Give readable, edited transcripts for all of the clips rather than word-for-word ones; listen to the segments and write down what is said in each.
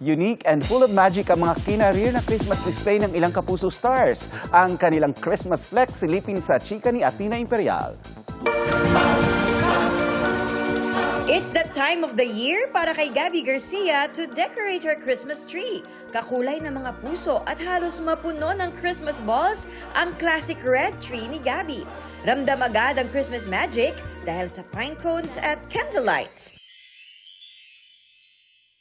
Unique and full of magic ang mga kinarir na Christmas display ng ilang kapuso stars. Ang kanilang Christmas flex silipin sa chika ni Athena Imperial. It's that time of the year para kay Gabby Garcia to decorate her Christmas tree. Kakulay ng mga puso at halos mapuno ng Christmas balls ang classic red tree ni Gabby. Ramdam agad ang Christmas magic dahil sa pine cones at candlelight.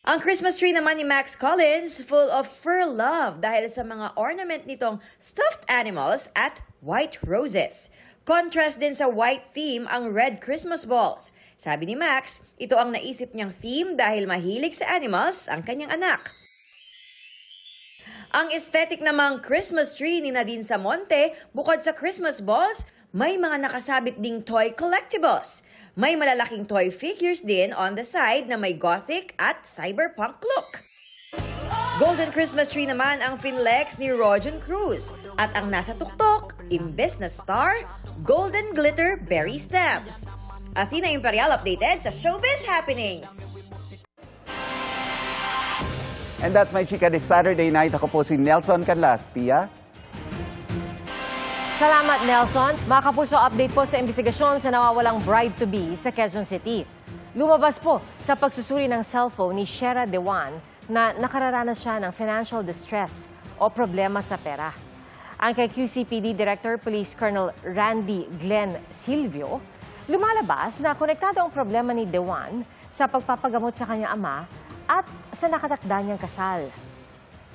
Ang Christmas tree naman ni Max Collins full of fur love dahil sa mga ornament nitong stuffed animals at white roses. Contrast din sa white theme ang red Christmas balls. Sabi ni Max, ito ang naisip niyang theme dahil mahilig sa animals ang kanyang anak. Ang aesthetic namang Christmas tree ni Nadine Samonte, bukod sa Christmas balls, may mga nakasabit ding toy collectibles. May malalaking toy figures din on the side na may gothic at cyberpunk look. Golden Christmas tree naman ang Finlex ni Rojan Cruz. At ang nasa tuktok, imbes na star, golden glitter berry stems. Athena Imperial updated sa Showbiz Happenings. And that's my chika this Saturday night. Ako po si Nelson Canlas. Pia? Salamat, Nelson. Mga kapuso, update po sa investigasyon sa nawawalang bride-to-be sa Quezon City. Lumabas po sa pagsusuri ng cellphone ni Shera Dewan na nakararanas siya ng financial distress o problema sa pera. Ang kay QCPD Director Police Colonel Randy Glenn Silvio, lumalabas na konektado ang problema ni Dewan sa pagpapagamot sa kanyang ama at sa nakatakda niyang kasal.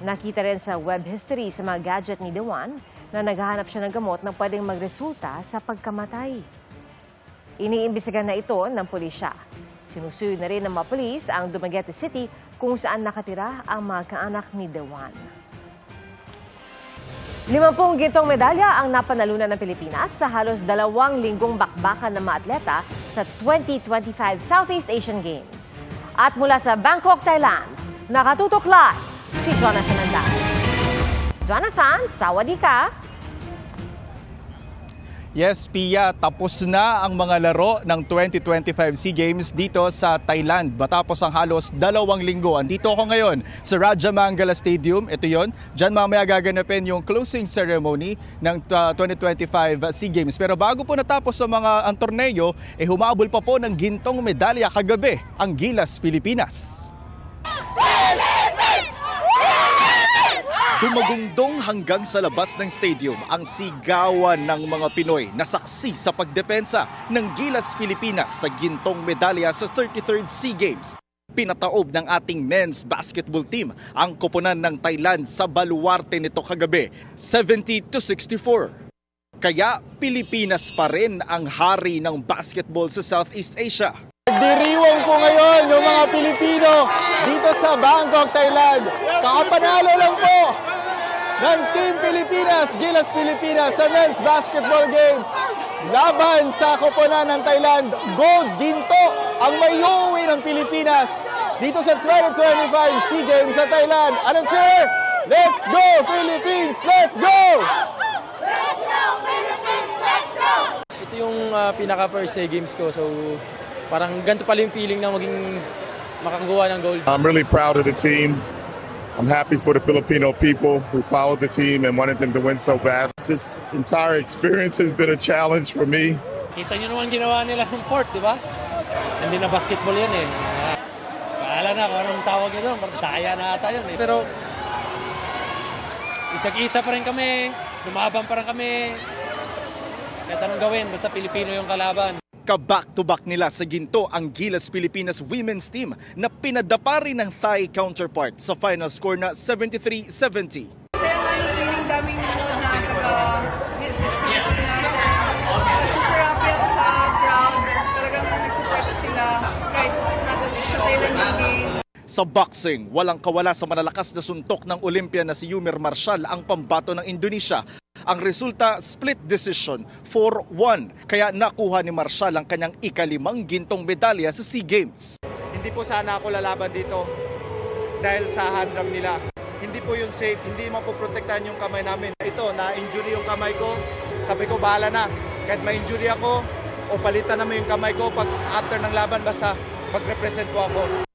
Nakita rin sa web history sa mga gadget ni Dewan na naghahanap siya ng gamot na pwedeng magresulta sa pagkamatay. Iniimbestigahan na ito ng pulisya. Sinusuyo na rin ng mga pulis ang Dumaguete City kung saan nakatira ang mga kaanak ni Dewan. 50 gintong medalya ang napanalunan ng Pilipinas sa halos 2 linggong bakbakan ng mga atleta sa 2025 Southeast Asian Games. At mula sa Bangkok, Thailand, nakatutok live si Jonathan Andan. Jonathan, sawadee ka! Yes, Pia, tapos na ang mga laro ng 2025 SEA Games dito sa Thailand. Matapos ang halos 2 linggo. Andito ako ngayon sa Rajamangala Stadium. Ito yon. Diyan mamaya gaganapin yung closing ceremony ng 2025 SEA Games. Pero bago po natapos ang torneo, humabol pa po ng gintong medalya kagabi ang Gilas Pilipinas. Dumagungdong hanggang sa labas ng stadium ang sigawan ng mga Pinoy na saksi sa pagdepensa ng Gilas Pilipinas sa gintong medalya sa 33rd SEA Games. Pinataob ng ating men's basketball team ang koponan ng Thailand sa baluarte nito kagabi, 70-64. Kaya Pilipinas pa rin ang hari ng basketball sa Southeast Asia. Diriwang po ngayon yung mga Pilipino dito sa Bangkok, Thailand. Kakapanalo lang po ng Team Pilipinas, Gilas Pilipinas sa men's basketball game. Laban sa koponan ng Thailand, gold ginto ang may uuwi ng Pilipinas dito sa 2025 SEA Games sa Thailand. Anong cheer? Let's go Philippines! Let's go! Let's go Philippines! Let's go! Ito yung pinaka-first SEA Games ko, so parang ganito pala yung feeling na maging makakagawa ng gold. I'm really proud of the team. I'm happy for the Filipino people who followed the team and wanted them to win so bad. This entire experience has been a challenge for me. Kita nyo naman ginawa nila ng port, di ba? Hindi na basketball yan eh. Bahala na kung anong tawag ito, daya na ata yun eh. Pero itag-isa pa rin kami, lumaban pa rin kami. Kahit anong gawin, basta Pilipino yung kalaban. Ka-back-to-back nila sa ginto ang Gilas Pilipinas women's team na pinadapa rin ng Thai counterpart sa final score na 73-70. Masaya nga yung feeling daming nanood na taga-Pilipinas. Super happy ako sa crowd. Talagang nag-support sila kahit nasa Thailand yung game. Sa boxing, walang kawala sa malalakas na suntok ng Olympian na si Yumir Marshall ang pambato ng Indonesia. Ang resulta, split decision, 4-1. Kaya nakuha ni Marshall ang kanyang ika-5 gintong medalya sa SEA Games. Hindi po sana ako lalaban dito dahil sa handram nila. Hindi po yun safe, hindi mapoprotektahan yung kamay namin. Ito, na-injury yung kamay ko. Sabi ko, bahala na. Kahit ma-injury ako o palitan naman yung kamay ko pag after ng laban, basta mag-represent po ako.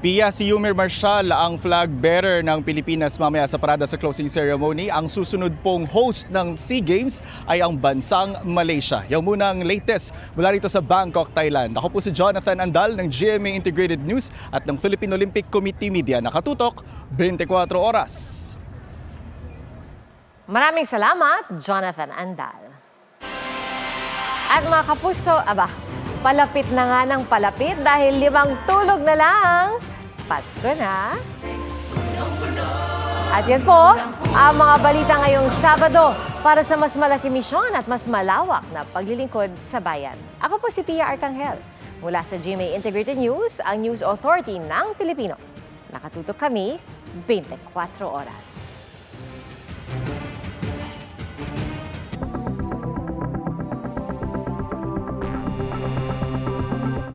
Pia, si Yumir Marshall ang flag bearer ng Pilipinas mamaya sa parada sa closing ceremony. Ang susunod pong host ng SEA Games ay ang bansang Malaysia. Yan muna ang latest mula rito sa Bangkok, Thailand. Ako po si Jonathan Andal ng GMA Integrated News at ng Philippine Olympic Committee Media. Nakatutok 24 oras. Maraming salamat, Jonathan Andal. At mga kapuso, palapit na nga ng palapit dahil 5 tulog na lang. Pasko na. At yan po, ang mga balita ngayong Sabado para sa mas malaki misyon at mas malawak na paglilingkod sa bayan. Ako po si Pia Arcangel. Mula sa GMA Integrated News, ang News Authority ng Pilipino. Nakatutok kami 24 oras.